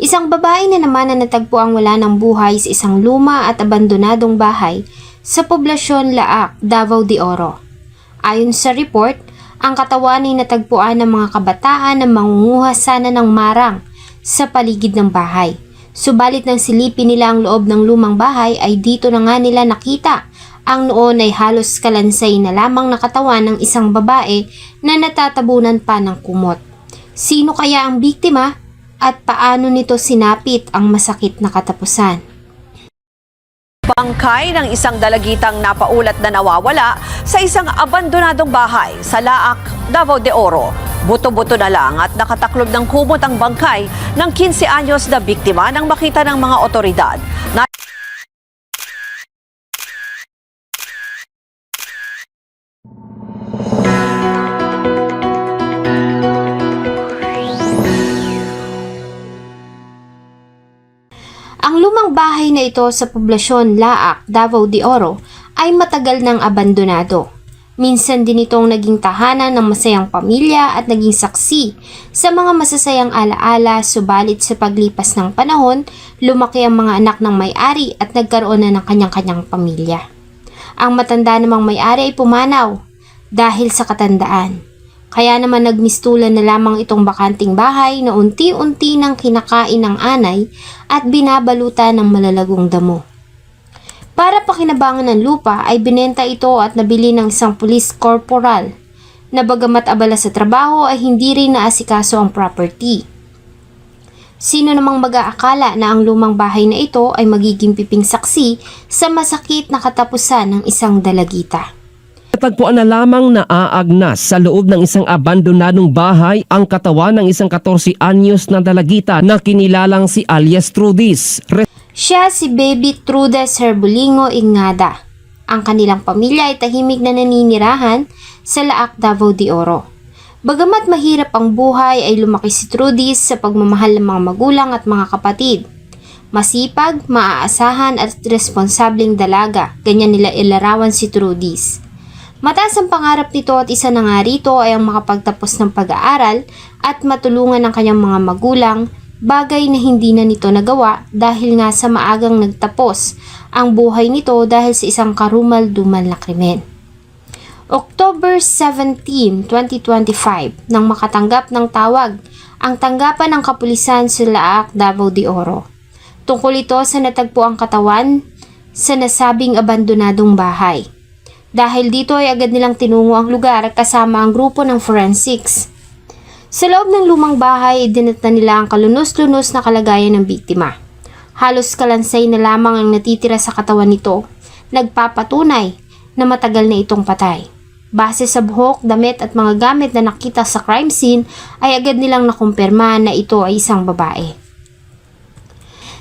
Isang babae na naman na natagpuang wala ng buhay sa isang luma at abandonadong bahay sa poblasyon Laak, Davao de Oro. Ayon sa report, ang katawan ay natagpuan ng mga kabataan na mangunguha sana ng marang sa paligid ng bahay. Subalit nang silipin nila ang loob ng lumang bahay ay dito na nga nila nakita ang noon ay halos kalansay na lamang na katawan ng isang babae na natatabunan pa ng kumot. Sino kaya ang biktima at paano nito sinapit ang masakit na katapusan? Bangkay ng isang dalagitang napaulat na nawawala sa isang abandonadong bahay sa Laak, Davao de Oro. Buto-buto na lang at nakataklob ng kumot ang bangkay ng 15 anyos na biktima nang makita ng mga otoridad. Ang lumang bahay na ito sa poblasyon Laak, Davao de Oro ay matagal nang abandonado. Minsan din itong naging tahanan ng masayang pamilya at naging saksi sa mga masasayang alaala, subalit sa paglipas ng panahon, lumaki ang mga anak ng may-ari at nagkaroon na ng kanyang-kanyang pamilya. Ang matanda namang may-ari ay pumanaw dahil sa katandaan. Kaya naman nagmistulan na lamang itong bakanting bahay na unti-unti nang kinakain ng anay at binabalutan ng malalagong damo. Para pakinabangan ng lupa ay binenta ito at nabili ng isang police corporal na bagamat abala sa trabaho ay hindi rin naasikaso ang property. Sino namang mag-aakala na ang lumang bahay na ito ay magiging piping saksi sa masakit na katapusan ng isang dalagita. Natagpuan na lamang na aagnas sa loob ng isang abandonadong bahay ang katawan ng isang 14 anyos na dalagita na kinilalang si alias Trudis. Siya si Baby Trudis Herbulingo Ingada. Ang kanilang pamilya ay tahimik na naninirahan sa Laak, Davao de Oro. Bagamat mahirap ang buhay ay lumaki si Trudis sa pagmamahal ng mga magulang at mga kapatid. Masipag, maaasahan at responsableng dalaga, ganyan nila ilarawan si Trudis. Mataas ang pangarap nito at isa na nga rito ay ang makapagtapos ng pag-aaral at matulungan ng kanyang mga magulang, bagay na hindi na nito nagawa dahil nga sa maagang nagtapos ang buhay nito dahil sa isang karumal-dumal na krimen. October 17, 2025 nang makatanggap ng tawag ang tanggapan ng kapulisan sa Laak, Davao de Oro. Tungkol ito sa natagpuang katawan sa nasabing abandonadong bahay. Dahil dito ay agad nilang tinungo ang lugar kasama ang grupo ng forensics. Sa loob ng lumang bahay, dinatnan nila ang kalunos-lunos na kalagayan ng biktima. Halos kalansay na lamang ang natitira sa katawan nito, nagpapatunay na matagal na itong patay. Base sa buhok, damit at mga gamit na nakita sa crime scene, ay agad nilang nakumpirma na ito ay isang babae.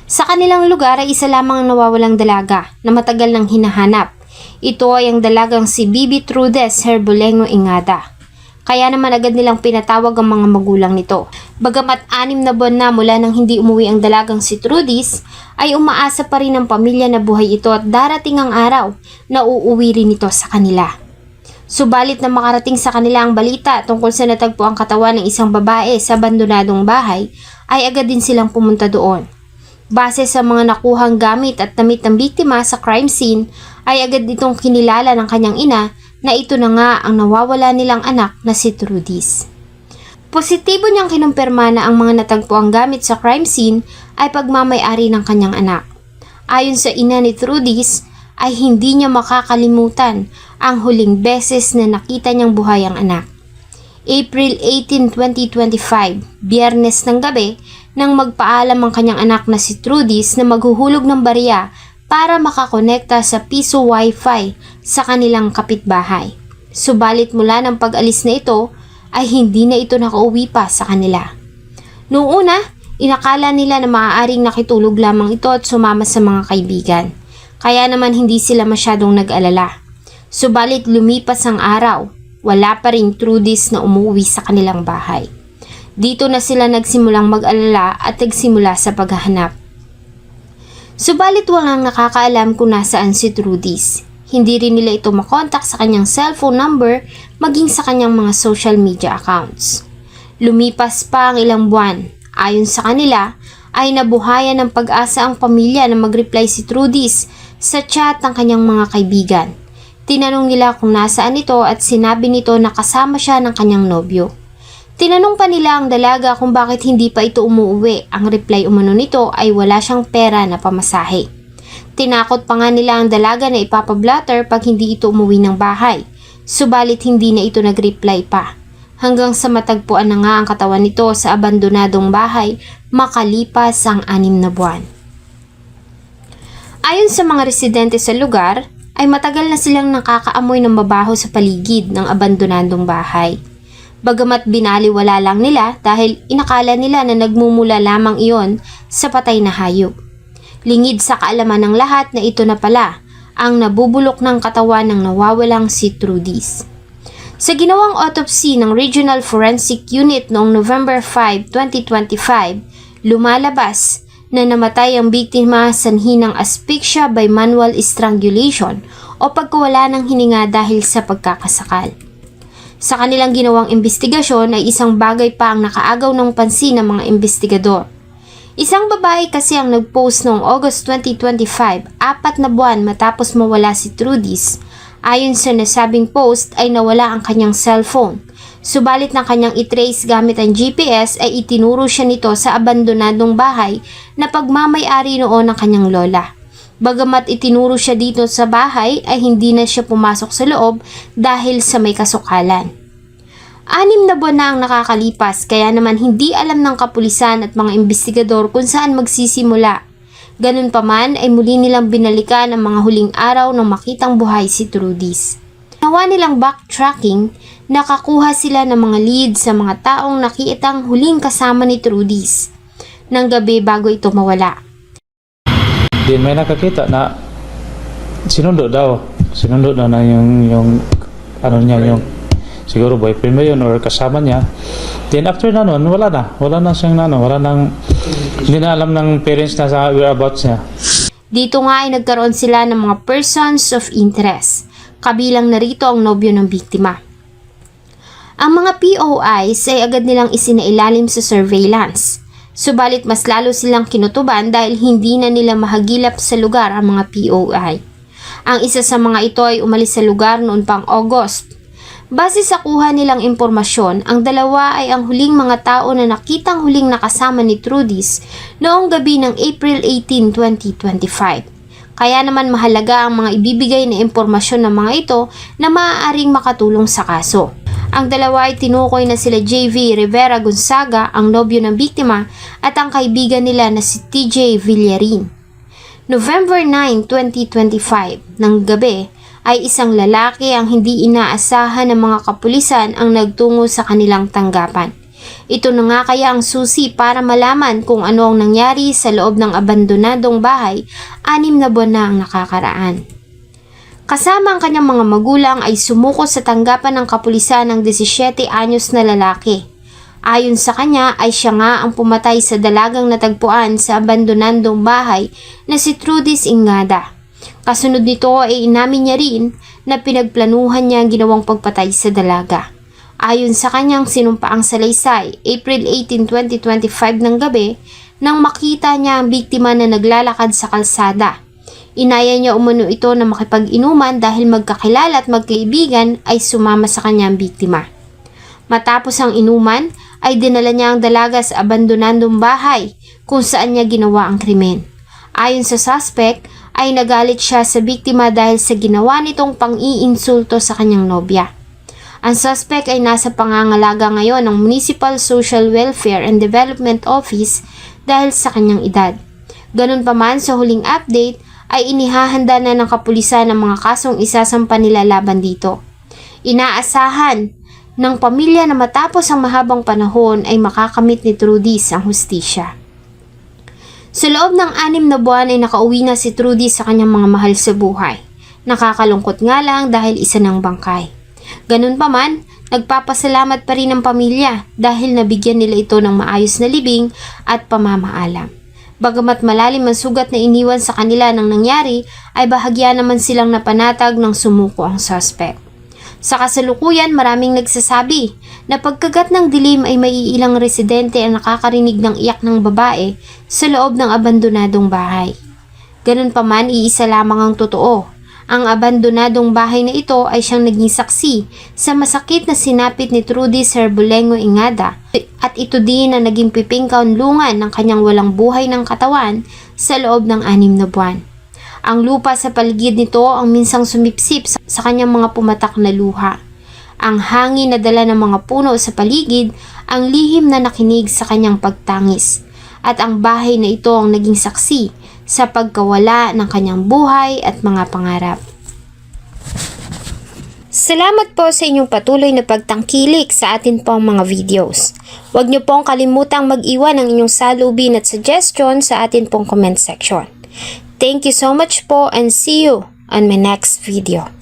Sa kanilang lugar ay isa lamang ang nawawalang dalaga na matagal nang hinahanap. Ito ay ang dalagang si Baby Trudis Herbulingo Ingada. Kaya naman agad nilang pinatawag ang mga magulang nito. Bagamat 6 na buwan na mula nang hindi umuwi ang dalagang si Trudis, ay umaasa pa rin ang pamilya na buhay ito at darating ang araw na uuwi rin ito sa kanila. Subalit na makarating sa kanila ang balita tungkol sa natagpo ang katawan ng isang babae sa abandonadong bahay, ay agad din silang pumunta doon. Base sa mga nakuhang gamit at damit ng biktima sa crime scene, ay agad itong kinilala ng kanyang ina na ito na nga ang nawawala nilang anak na si Trudis. Positibo niyang kinumpirma na ang mga natagpuang gamit sa crime scene ay pagmamay-ari ng kanyang anak. Ayon sa ina ni Trudis, ay hindi niya makakalimutan ang huling beses na nakita niyang buhay ang anak. April 18, 2025, Biyernes ng gabi, nang magpaalam ang kanyang anak na si Trudis na maghuhulog ng barya para makakonekta sa piso wifi sa kanilang kapitbahay. Subalit mula ng pag-alis na ito ay hindi na ito nakauwi pa sa kanila. Noong una, inakala nila na maaaring nakitulog lamang ito at sumama sa mga kaibigan. Kaya naman hindi sila masyadong nag-alala. Subalit lumipas ang araw, wala pa ring Trudis na umuwi sa kanilang bahay. Dito na sila nagsimulang mag-alala at nagsimula sa paghahanap. Subalit walang nakakaalam kung nasaan si Trudis. Hindi rin nila ito makontak sa kanyang cellphone number maging sa kanyang mga social media accounts. Lumipas pa ang ilang buwan. Ayon sa kanila, ay nabuhayan ng pag-asa ang pamilya na mag-reply si Trudis sa chat ng kanyang mga kaibigan. Tinanong nila kung nasaan ito at sinabi nito na kasama siya ng kanyang nobyo. Tinanong pa nila ang dalaga kung bakit hindi pa ito umuuwi. Ang reply umano nito ay wala siyang pera na pamasahe. Tinakot pa nga nila ang dalaga na ipapablatter pag hindi ito umuwi ng bahay. Subalit hindi na ito nag-reply pa. Hanggang sa matagpuan na nga ang katawan nito sa abandonadong bahay makalipas ang 6 na buwan. Ayon sa mga residente sa lugar, ay matagal na silang nakakaamoy ng mabaho sa paligid ng abandonadong bahay. Bagamat binaliwala lang nila dahil inakala nila na nagmumula lamang iyon sa patay na hayop. Lingid sa kaalaman ng lahat na ito na pala ang nabubulok ng katawan ng nawawalang si Trudis. Sa ginawang autopsy ng Regional Forensic Unit noong November 5, 2025, lumalabas na namatay ang biktima sanhi ng asphyxia by manual strangulation o pagkawala ng hininga dahil sa pagkakasakal. Sa kanilang ginawang investigasyon ay isang bagay pa ang nakaagaw ng pansin ng mga investigador. Isang babae kasi ang nag-post noong August 2025, 4 na buwan matapos mawala si Trudis. Ayon sa nasabing post ay nawala ang kanyang cellphone. Subalit ng kanyang itrace gamit ang GPS ay itinuro siya nito sa abandonadong bahay na pagmamay-ari noon ng kanyang lola. Bagamat itinuro siya dito sa bahay ay hindi na siya pumasok sa loob dahil sa may kasukalan. 6 na buwan na ang nakakalipas kaya naman hindi alam ng kapulisan at mga investigador kung saan magsisimula. Ganun pa man ay muli nilang binalikan ang mga huling araw nang makitang buhay si Trudis. Nawa nilang backtracking, nakakuha sila ng mga lead sa mga taong nakitang huling kasama ni Trudis ng gabi bago ito mawala. Din may nakakita na sinundo daw na yung ano niya, yung siguro boyfriend mo yun or kasama niya. Then after na nun, wala na siyang hindi na alam ng parents na sa whereabouts niya. Dito nga ay nagkaroon sila ng mga persons of interest. Kabilang na rito ang nobyo ng biktima. Ang mga POIs ay agad nilang isinailalim sa surveillance. Subalit mas lalo silang kinutuban dahil hindi na nila mahagilap sa lugar ang mga POI. Ang isa sa mga ito ay umalis sa lugar noon pang August. Base sa kuha nilang impormasyon, ang dalawa ay ang huling mga tao na nakitang huling nakasama ni Trudis noong gabi ng April 18, 2025. Kaya naman mahalaga ang mga ibibigay na impormasyon ng mga ito na maaaring makatulong sa kaso. Ang dalawa ay tinukoy na sila JV Rivera Gonzaga, ang nobyo ng biktima, at ang kaibigan nila na si TJ Villarin. November 9, 2025, ng gabi, ay isang lalaki ang hindi inaasahan ng mga kapulisan ang nagtungo sa kanilang tanggapan. Ito na nga kaya ang susi para malaman kung ano ang nangyari sa loob ng abandonadong bahay 6 na buwan na ang nakakaraan. Kasama ang kanyang mga magulang ay sumuko sa tanggapan ng kapulisan ng 17 anyos na lalaki. Ayon sa kanya ay siya nga ang pumatay sa dalagang natagpuan sa abandonadong bahay na si Trudis Ingada. Kasunod nito ay inamin niya rin na pinagplanuhan niya ang ginawang pagpatay sa dalaga. Ayon sa kanyang sinumpaang salaysay, April 18, 2025 ng gabi, nang makita niya ang biktima na naglalakad sa kalsada. Inaya niya umano ito na makipag-inuman dahil magkakilala at magkaibigan ay sumama sa kanya ang biktima. Matapos ang inuman, ay dinala niya ang dalaga sa abandonadong bahay kung saan niya ginawa ang krimen. Ayon sa suspect, ay nagalit siya sa biktima dahil sa ginawa nitong pang-iinsulto sa kanyang nobya. Ang suspect ay nasa pangangalaga ngayon ng Municipal Social Welfare and Development Office dahil sa kanyang edad. Ganun pa man sa huling update ay inihahanda na ng kapulisan ang mga kasong isasampa nila laban dito. Inaasahan ng pamilya na matapos ang mahabang panahon ay makakamit ni Trudis ang hustisya. Sa loob ng 6 na buwan ay nakauwi na si Trudis sa kanyang mga mahal sa buhay. Nakakalungkot nga lang dahil isa ng bangkay. Ganun pa man, nagpapasalamat pa rin ang pamilya dahil nabigyan nila ito ng maayos na libing at pamamaalam. Bagamat malalim ang sugat na iniwan sa kanila nang nangyari, ay bahagya naman silang napanatag ng sumuko ang suspect. Sa kasalukuyan, maraming nagsasabi na pagkagat ng dilim ay maiilang residente ang nakakarinig ng iyak ng babae sa loob ng abandonadong bahay. Ganun pa man, iisa lamang ang totoo. Ang abandonadong bahay na ito ay siyang naging saksi sa masakit na sinapit ni Trudy Serbulengo Ingada at ito din ang naging piping kaunlungan ng kanyang walang buhay ng katawan sa loob ng 6 na buwan. Ang lupa sa paligid nito ang minsang sumipsip sa kanyang mga pumatak na luha. Ang hangin na dala ng mga puno sa paligid ang lihim na nakinig sa kanyang pagtangis. At ang bahay na ito ang naging saksi sa pagkawala ng kanyang buhay at mga pangarap. Salamat po sa inyong patuloy na pagtangkilik sa atin pong mga videos. Huwag niyo pong kalimutang mag-iwan ng inyong salubin at suggestion sa atin pong comment section. Thank you so much po and see you on my next video.